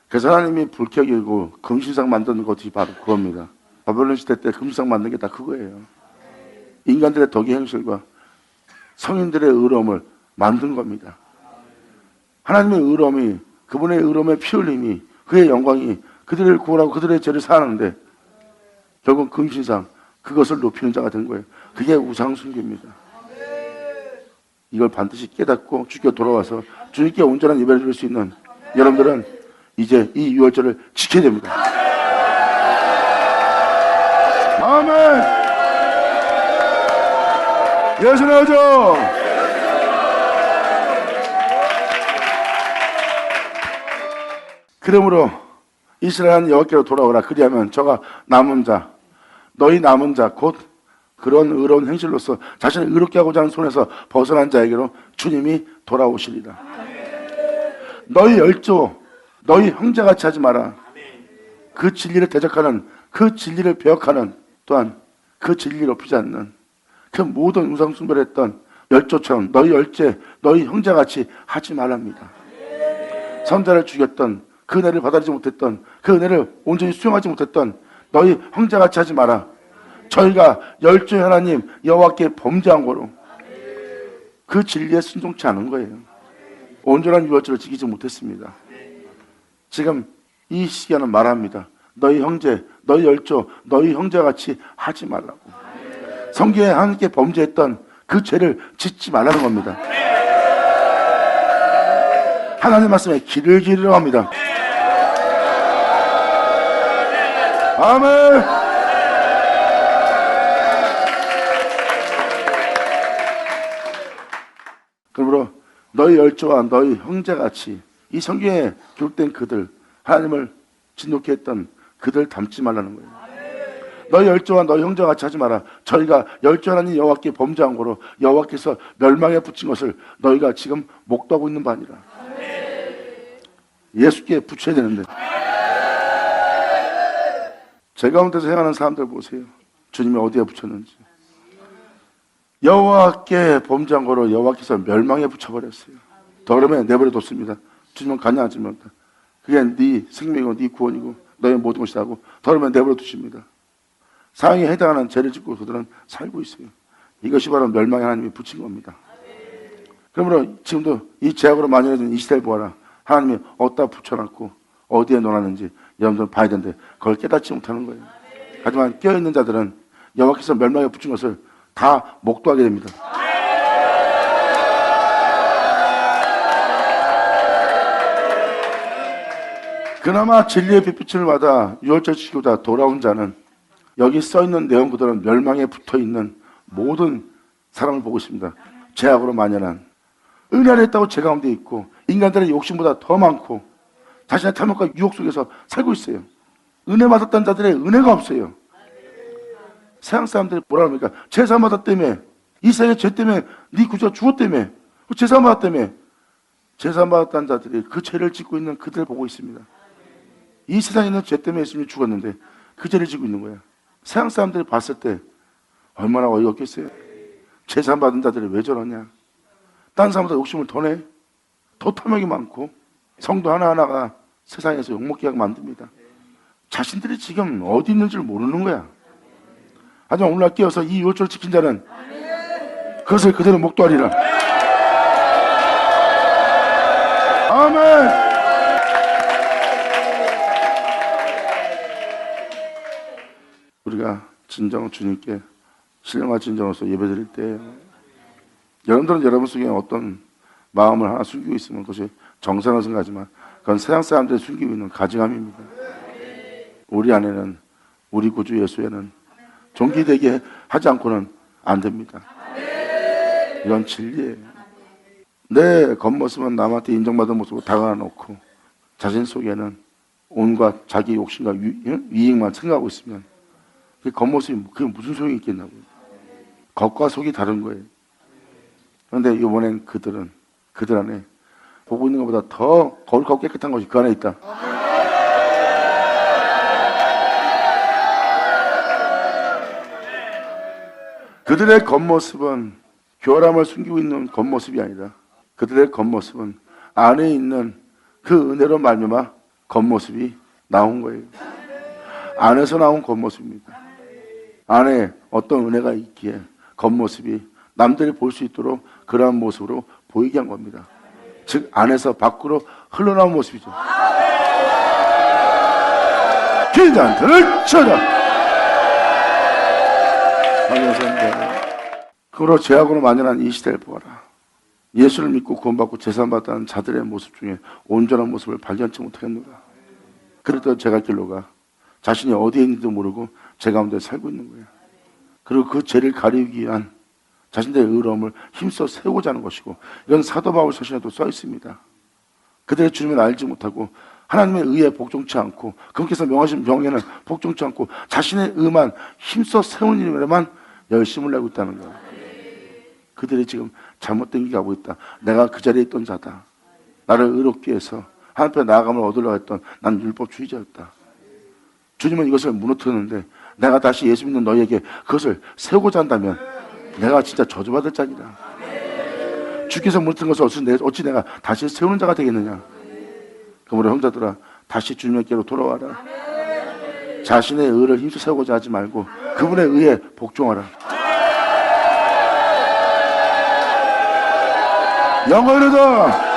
그래서 하나님이 불쾌하게 여기고 금신상 만드는 것이 바로 그겁니다. 바벨론 시대 때 금신상 만든 게 다 그거예요. 인간들의 덕의 행실과 성인들의 의로움을 만든 겁니다. 하나님의 의로움이, 그분의 의로움의 피 흘림이, 그의 영광이 그들을 구원하고 그들의 죄를 사하는데 결국 금신상, 그것을 높이는 자가 된 거예요. 그게 우상숭배입니다. 이걸 반드시 깨닫고 주께 돌아와서 주님께 온전한 예배를 드릴 수 있는 여러분들은 이제 이 유월절을 지켜야 됩니다. 아멘. 예수 나오죠. 그러므로 이스라엘 여호와께로 돌아오라. 그리하면 저가 남은 자, 너희 남은 자 곧 그런 의로운 행실로서 자신을 의롭게 하고자 하는 손에서 벗어난 자에게로 주님이 돌아오시리라. 너희 열조, 너희 형제같이 하지 마라. 그 진리를 대적하는, 그 진리를 배역하는, 또한 그 진리를 높이지 않는 그 모든 우상숭배를 했던 열조처럼 너희 열제, 너희 형제같이 하지 말랍니다. 선자를 죽였던, 그 은혜를 받아들이지 못했던, 그 은혜를 온전히 수용하지 못했던 너희 형제같이 하지 마라. 저희가 열조의 하나님 여호와께 범죄한 거로 그 진리에 순종치 않은 거예요. 온전한 유월절을 지키지 못했습니다. 지금 이 시기에는 말합니다. 너희 형제, 너희 열조, 너희 형제같이 하지 말라고. 성경에 하나님께 범죄했던 그 죄를 짓지 말라는 겁니다. 하나님 말씀에 길을 기르려 합니다. 아멘. 그러므로 너희 열조와 너희 형제같이, 이 성경에 기록된 그들, 하나님을 진노케 했던 그들 닮지 말라는 거예요. 너희 열조와 너희 형제같이 하지 마라. 저희가 열조 하나님 여호와께 범죄한 거로 여호와께서 멸망에 붙인 것을 너희가 지금 목도하고 있는 바 아니라. 예수께 붙여야 되는데. 제 가운데서 행하는 사람들 보세요. 주님이 어디에 붙였는지. 여호와께 범죄한 거로 여호와께서 멸망에 붙여버렸어요. 더 그러면 내버려뒀습니다. 주님은 관여하지 못한다. 그게 네 생명이고 네 구원이고 너의 모든 것이라고 더 그러면 내버려두십니다. 사형에 해당하는 죄를 짓고 그들은 살고 있어요. 이것이 바로 멸망의 하나님이 붙인 겁니다. 그러므로 지금도 이 죄악으로 만연해진 이 시대를 보아라. 하나님이 어디다 붙여놨고 어디에 놓았는지 여러분들은 봐야 되는데 그걸 깨닫지 못하는 거예요. 하지만 깨어있는 자들은 여호와께서 멸망에 붙인 것을 다 목도하게 됩니다. 그나마 진리의 빛빛을 받아 유월절 지키고자 돌아온 자는 여기 써있는 내용 그대로 멸망에 붙어있는 모든 사람을 보고 있습니다. 죄악으로 만연한, 은혜를 했다고 죄 가운데 있고 인간들의 욕심보다 더 많고 자신의 탐욕과 유혹 속에서 살고 있어요. 은혜 받았다는 자들의 은혜가 없어요. 세상 사람들이 뭐라 합니까? 제사 받았다며, 이 세상의 죄 때문에 네 구주가 죽었다며, 제사 받았다며. 제사 받았다는 자들이 그 죄를 짓고 있는 그들을 보고 있습니다. 이 세상에 있는 죄 때문에 예수님이 죽었는데 그 죄를 짓고 있는 거예요. 세상 사람들이 봤을 때 얼마나 어이가 없겠어요. 제사 받은 자들이 왜 저러냐. 다른 사람보다 욕심을 더 내. 더 탐욕이 많고 성도 하나하나가 세상에서 욕먹게 하게 만듭니다. 자신들이 지금 어디 있는지를 모르는 거야. 하지만 오늘날 깨어서 이 유월절을 지킨 자는 그것을 그대로 목도하리라. 아멘. 우리가 진정 주님께 신령과 진정으로서 예배드릴 때 여러분들은 여러분 속에 어떤 마음을 하나 숨기고 있으면 그것이 정상을 생각하지만 그건 세상 사람들이 숨기고 있는 가증함입니다. 우리 안에는, 우리 구주 예수에는 종기되게 하지 않고는 안 됩니다. 이건 진리예요. 내 겉모습은 남한테 인정받은 모습으로 다가놓고 자신 속에는 온갖 자기 욕심과 이익만 생각하고 있으면 그 겉모습이 그게 무슨 소용이 있겠냐고요. 겉과 속이 다른 거예요. 그런데 이번엔 그들 안에 보고 있는 것보다 더 거룩하고 깨끗한 것이 그 안에 있다. 그들의 겉모습은 교활함을 숨기고 있는 겉모습이 아니라 그들의 겉모습은 안에 있는 그 은혜로 말미암아 겉모습이 나온 거예요. 안에서 나온 겉모습입니다. 안에 어떤 은혜가 있기에 겉모습이 남들이 볼 수 있도록 그러한 모습으로 보이게 한 겁니다. 즉 안에서 밖으로 흘러나온 모습이죠. 기자들을 쳐라. 그로 죄악으로 만연한 이 시대를 보아라. 예수를 믿고 구원받고 제사받았다는 자들의 모습 중에 온전한 모습을 발견치 못하겠노라. 그래도 제가 길로가 자신이 어디에 있는지도 모르고 제 가운데 살고 있는 거예요. 그리고 그 죄를 가리기 위한 자신들의 의로움을 힘써 세우고자 하는 것이고, 이건 사도 바울 서신에도 써 있습니다. 그들의 주님을 알지 못하고 하나님의 의에 복종치 않고 그분께서 명하신 명예는 복종치 않고 자신의 의만 힘써 세우는 일에만 열심을 내고 있다는 거예요. 그들이 지금 잘못된 길 가고 있다. 내가 그 자리에 있던 자다. 나를 의롭게 해서 하나님 앞에 나아감을 얻으려고 했던 난 율법주의자였다. 주님은 이것을 무너뜨렸는데 내가 다시 예수 믿는 너희에게 그것을 세우고자 한다면 내가 진짜 저주받을 자이다. 주께서 무너뜨린 것을 어찌 내가 다시 세우는 자가 되겠느냐. 그러므로 형제들아 다시 주님께로 돌아와라. 자신의 의를 힘써 세우고자 하지 말고 그분의 의에 복종하라. 영원하다.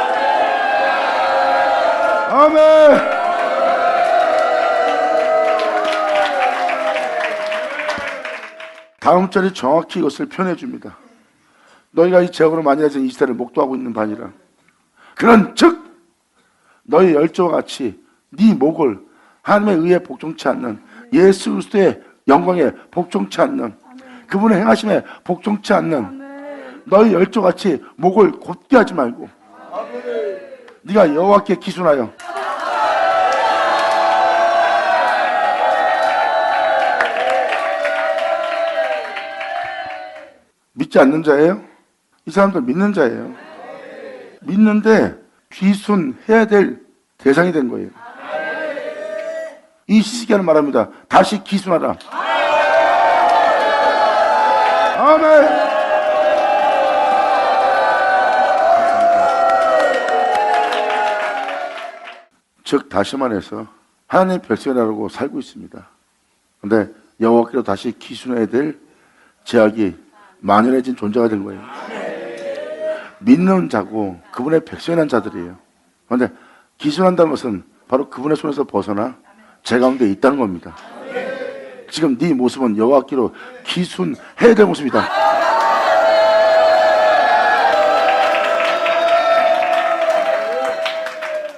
아멘. 다음 절이 정확히 이것을 표현해 줍니다. 너희가 이 죄악으로 만연해진 이 시대를 목도하고 있는 반이라. 그런 즉 너희 열조와 같이 네 목을 하나님의 의에 복종치 않는 예수 그리스도의 영광에 복종치 않는 그분의 행하심에 복종치 않는 너희 열조와 같이 목을 곧게 하지 말고 네가 여호와께 기순하여 믿지 않는 자예요? 이 사람들 믿는 자예요. 믿는데 귀순해야 될 대상이 된 거예요. 이 시기하는 말합니다. 다시 귀순하라. 아멘. 즉 다시 말해서 하나님의 백성이라고 살고 있습니다. 그런데 여호와께로 다시 귀순해야 될 제약이 만연해진 존재가 된 거예요. 믿는 자고 그분의 백성이라는 자들이에요. 그런데 기순한다는 것은 바로 그분의 손에서 벗어나 제 가운데 있다는 겁니다. 지금 네 모습은 여호와께로 기순해야 될 모습이다.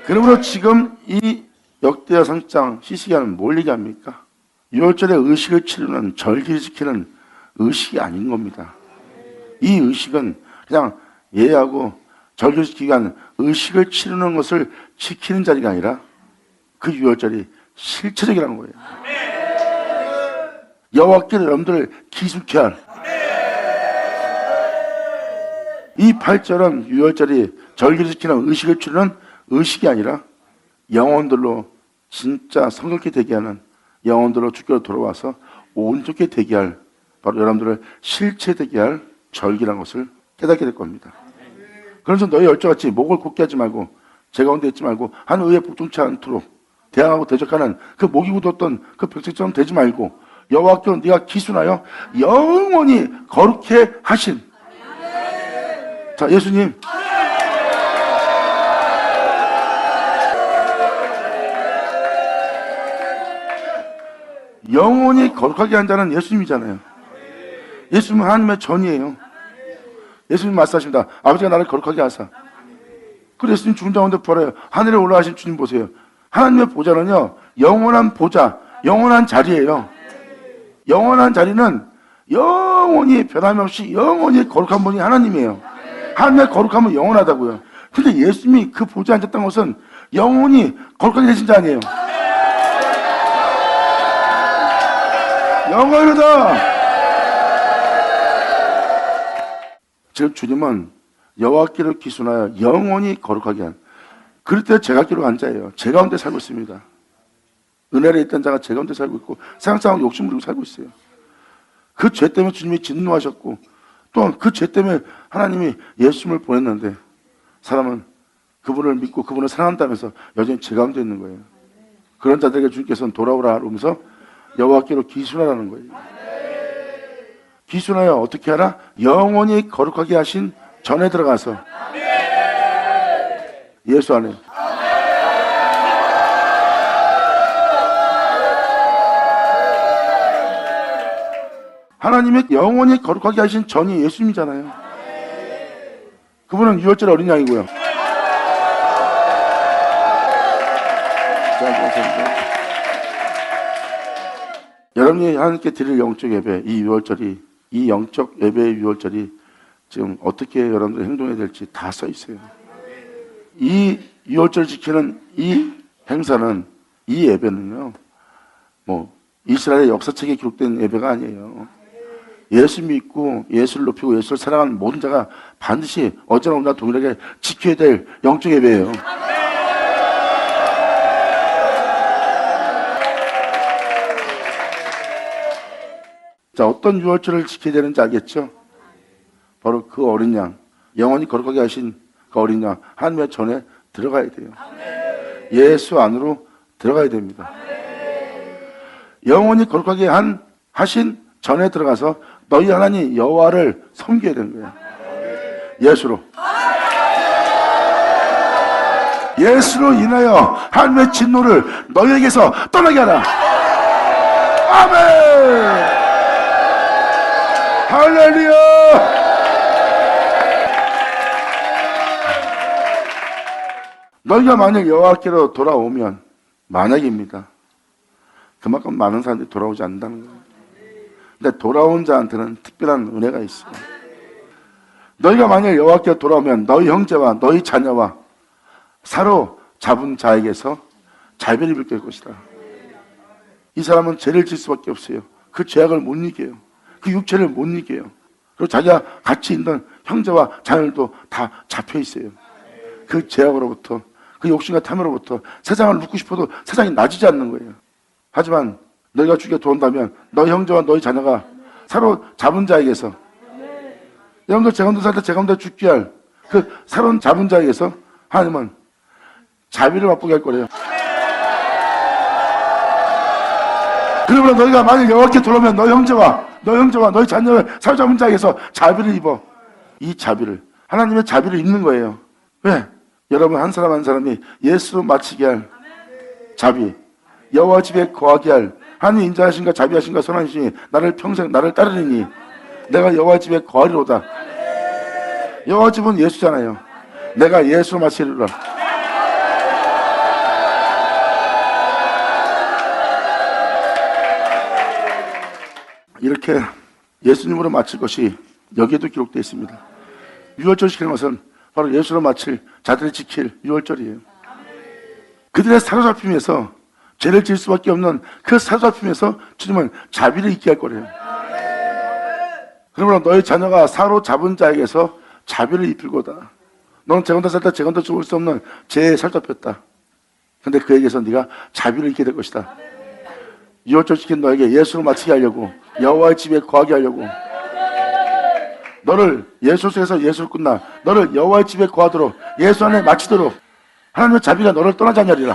그러므로 지금 이 역대하 30장 시시기하는 뭘 얘기합니까? 6월절에 의식을 치르는 절기를 지키는 의식이 아닌 겁니다. 이 의식은 그냥 예하고 절기를 지키기 위한 의식을 치르는 것을 지키는 자리가 아니라 그 6월절이 실체적이라는 거예요. 여호와께 여러분들을 기숙해 할 이 8절은 6월절이 절기를 지키는 의식을 치르는 의식이 아니라 영혼들로 진짜 성결케 되게 하는 영혼들로 주께로 돌아와서 온전케 되게 할 바로 여러분들을 실체되게 할 절기라는 것을 깨닫게 될 겁니다. 그래서 너희 열조같이 목을 곧게 하지 말고 제 가운데 있지 말고 한 의에 복종치 않도록 대항하고 대적하는 그 목이 굳었던 그 벽체처럼 되지 말고 여호와께로 네가 기순하여 영원히 거룩해 하신 자 예수님 영원히 거룩하게 한 자는 예수님이잖아요. 예수님은 하나님의 전이에요. 예수님 말씀하십니다. 아버지가 나를 거룩하게 하사. 그래서 예수님 죽은 자 가운데 부활해요. 하늘에 올라가신 주님 보세요. 하나님의 보좌는요 영원한 보좌, 영원한 자리예요. 영원한 자리는 영원히 변함없이 영원히 거룩한 분이 하나님이에요. 하나님의 거룩함은 영원하다고요. 근데 예수님이 그 보좌에 앉았다는 것은 영원히 거룩하게 되신 자 아니에요. 영원하다. 지금 주님은 여호와께로 기순하여 영원히 거룩하게 한 그럴 때 제가 기록 한 자예요. 제 가운데 살고 있습니다. 은혜에 있던 자가 제 가운데 살고 있고 세상상으로 욕심 부리고 살고 있어요. 그 죄 때문에 주님이 진노하셨고 또한 그 죄 때문에 하나님이 예수님을 보냈는데 사람은 그분을 믿고 그분을 사랑한다면서 여전히 죄 가운데 있는 거예요. 그런 자들에게 주님께서는 돌아오라 하면서 여호와께로 기순하라는 거예요. 기순하여 어떻게 하라? 영원히 거룩하게 하신 전에 들어가서 예수 안에 하나님의 영원히 거룩하게 하신 전이 예수님이잖아요. 그분은 유월절 어린 양이고요. 여러분이 하나님께 드릴 영적 예배, 이 유월절이, 이 영적 예배의 유월절이 지금 어떻게 여러분들이 행동해야 될지 다 써 있어요. 이 유월절 지키는 이 행사는, 이 예배는요, 뭐 이스라엘의 역사책에 기록된 예배가 아니에요. 예수 믿고 예수를 높이고 예수를 사랑하는 모든 자가 반드시 어제나 오늘나 동일하게 지켜야 될 영적 예배예요. 자, 어떤 유월절을 지켜야 되는지 알겠죠? 바로 그 어린 양, 영원히 거룩하게 하신 그 어린 양, 하나님의 전에 들어가야 돼요. 예수 안으로 들어가야 됩니다. 영원히 거룩하게 하신 전에 들어가서 너희 하나님 여호와를 섬겨야 되는 거예요. 예수로. 예수로 인하여 하나님의 진노를 너희에게서 떠나게 하라. 아멘. 할렐루야. 너희가 만약 여호와께로 돌아오면, 만약입니다. 그만큼 많은 사람들이 돌아오지 않는다는 거예요. 근데 돌아온 자한테는 특별한 은혜가 있어요. 너희가 만약 여호와께로 돌아오면 너희 형제와 너희 자녀와 사로잡은 자에게서 자비를 입을 것이다. 이 사람은 죄를 질 수밖에 없어요. 그 죄악을 못 이겨요. 그 육체를 못 이겨요. 그리고 자기가 같이 있는 형제와 자녀들도 다 잡혀 있어요. 그 죄악으로부터, 그 욕심과 탐으로부터 세상을 눕고 싶어도 세상이 나지지 않는 거예요. 하지만 너희가 주께 돌아온다면 너희 형제와 너희 자녀가 사로잡은 자에게서, 여러분들 제 가운데 살 때 제 가운데 죽게 할 그 사로잡은 자에게서 하나님은 자비를 맛보게 할 거래요. 그러므로 너희가 만약 여호와께 돌아오면 너희 형제와 너희 자녀를 사로잡은 자에게서 자비를 입어. 이 자비를, 하나님의 자비를 입는 거예요. 왜? 여러분 한 사람 한 사람이 예수로 마치게 할 자비, 여호와 집에 거하게 할 하나님 인자하신가 자비하신가 선하시니 나를 평생 나를 따르리니 내가 여호와 집에 거하리로다. 여호와 집은 예수잖아요. 내가 예수로 마치리라. 이렇게 예수님으로 마칠 것이 여기에도 기록되어 있습니다. 유월절 지키는 것은 바로 예수로 마칠 자들이 지킬 유월절이에요. 그들의 사로잡힘에서 죄를 질 수밖에 없는 그 사로잡힘에서 주님은 자비를 있게 할 거래요. 그러므로 너희 자녀가 사로잡은 자에게서 자비를 입힐 거다. 너는 재건다 살 때 재건다 죽을 수 없는 죄에 사로잡혔다. 근데 그에게서 네가 자비를 입게 될 것이다. 유월절 지킨 너에게 예수로 마치게 하려고, 여호와의 집에 거하게 하려고, 너를 예수 속에서 예수를 끝나 너를 여호와의 집에 거하도록 예수 안에 마치도록 하나님의 자비가 너를 떠나지 않으리라.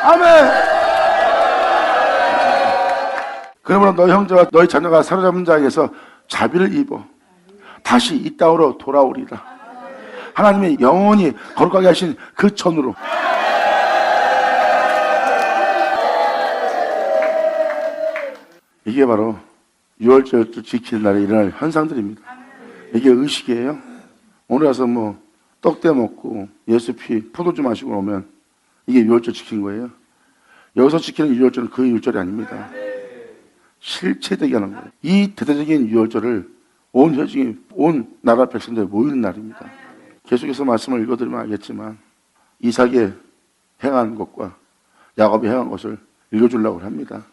아멘. 그러므로 너희 형제와 너희 자녀가 사로잡은 자에게서 자비를 입어 다시 이 땅으로 돌아오리라. 하나님의 영원히 거룩하게 하신 그 전으로. 이게 바로 유월절 지키는 날에 일어날 현상들입니다. 이게 의식이에요. 오늘 와서 뭐 떡대 먹고 예수 피 포도주 마시고 오면 이게 유월절 지킨 거예요. 여기서 지키는 유월절은 그 유월절이 아닙니다. 실체되게 하는 거예요. 이 대대적인 유월절을 온 회중이, 온 나라 백성들이 모이는 날입니다. 계속해서 말씀을 읽어드리면 알겠지만 이삭이 행한 것과 야곱이 행한 것을 읽어주려고 합니다.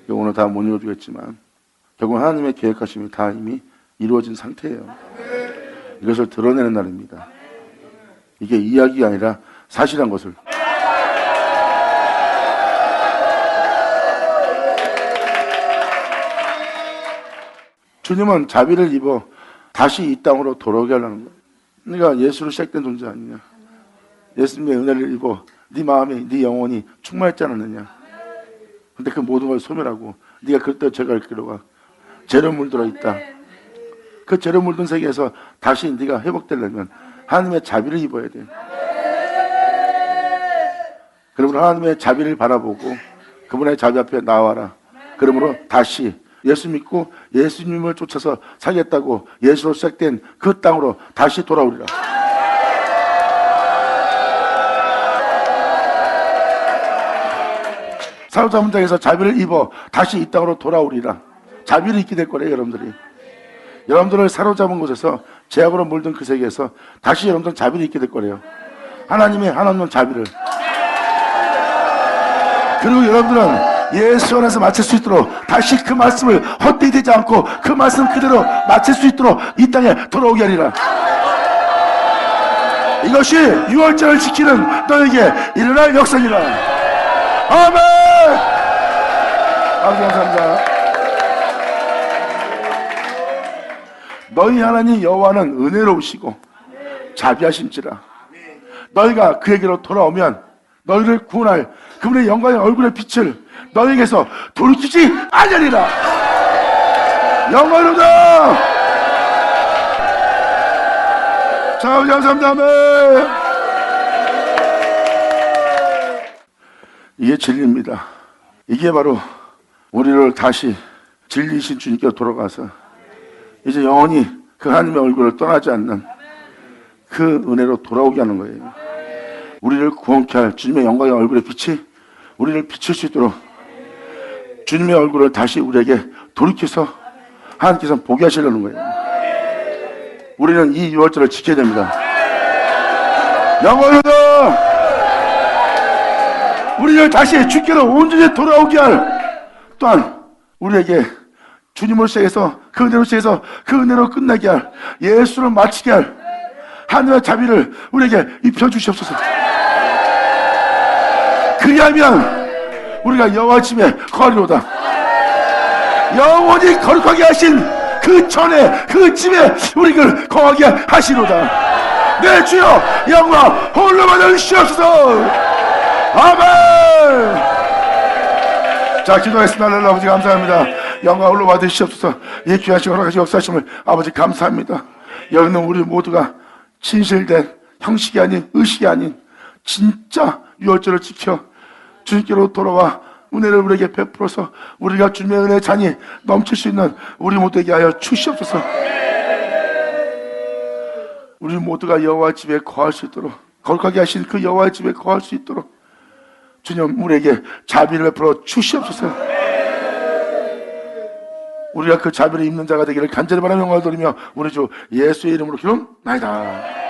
오늘 다 못 읽어주겠지만 결국 하나님의 계획하심이 다 이미 이루어진 상태예요. 이것을 드러내는 날입니다. 이게 이야기가 아니라 사실한 것을. 주님은 자비를 입어 다시 이 땅으로 돌아오게 하려는 거예요. 그러니까 예수로 시작된 존재 아니냐. 예수님의 은혜를 입어 네 마음이 네 영혼이 충만했지 않았느냐. 근데 그 모든 걸 소멸하고 네가 그때 죄가 이끌어가 죄로 물들어 있다. 그 죄로 물든 세계에서 다시 네가 회복되려면 하나님의 자비를 입어야 돼. 그러므로 하나님의 자비를 바라보고 그분의 자비 앞에 나와라. 그러므로 다시 예수 믿고 예수님을 쫓아서 살겠다고 예수로 시작된 그 땅으로 다시 돌아오리라. 사로잡은 자에서 자비를 입어 다시 이 땅으로 돌아오리라. 자비를 입게 될 거래요. 여러분들이 여러분들을 사로잡은 곳에서 죄악으로 물든 그 세계에서 다시 여러분들은 자비를 입게 될 거래요. 하나님의 한없는 자비를. 그리고 여러분들은 예수 안에서 마칠 수 있도록 다시 그 말씀을 헛되이 되지 않고 그 말씀 그대로 마칠 수 있도록 이 땅에 돌아오게 하리라. 이것이 유월절을 지키는 너에게 일어날 역사니라. 아멘. 아버지 감사합니다. 너희 하나님 여호와는 은혜로우시고 자비하심지라. 너희가 그에게로 돌아오면 너희를 구원할 그분의 영광의 얼굴의 빛을 너희에게서 돌이키지 아니하리라. 영광이로다. 자, 아버지 감사합니다. 아멘. 이게 진리입니다. 이게 바로 우리를 다시 진리이신 주님께로 돌아가서 이제 영원히 그 하나님의 얼굴을 떠나지 않는 그 은혜로 돌아오게 하는 거예요. 우리를 구원케 할 주님의 영광의 얼굴의 빛이 우리를 비칠 수 있도록 주님의 얼굴을 다시 우리에게 돌이켜서 하나님께서 보게 하시려는 거예요. 우리는 이 유월절을 지켜야 됩니다. 영원하다. 우리를 다시 주께로 온전히 돌아오게 할 또한 우리에게 주님을 시작해서 그 은혜로 시작해서 그 은혜로 끝나게 할 예수를 마치게 할 하나님의 자비를 우리에게 입혀주시옵소서. 그리하면 우리가 여호와 집에 거하리로다. 영원히 거룩하게 하신 그 전에 그 집에 우리를 거하게 하시로다. 내 주여 영광 홀로 받으시옵소서. 아멘. 자, 기도하겠습니다. 하나님 아버지 감사합니다. 영광 홀로 받으시옵소서. 이 귀하시고 허락하시고 역사하심을 아버지 감사합니다. 여기 있는 우리 모두가 진실된 형식이 아닌 의식이 아닌 진짜 유월절을 지켜 주님께로 돌아와 은혜를 우리에게 베풀어서 우리가 주님의 은혜의 잔이 넘칠 수 있는 우리 모두에게 하여 주시옵소서. 우리 모두가 여호와 집에 거할 수 있도록 거룩하게 하신 그 여호와 집에 거할 수 있도록 주님 우리에게 자비를 베풀어 주시옵소서. 우리가 그 자비를 입는 자가 되기를 간절히 바라며 영광을 돌리며 우리 주 예수의 이름으로 기도나이다.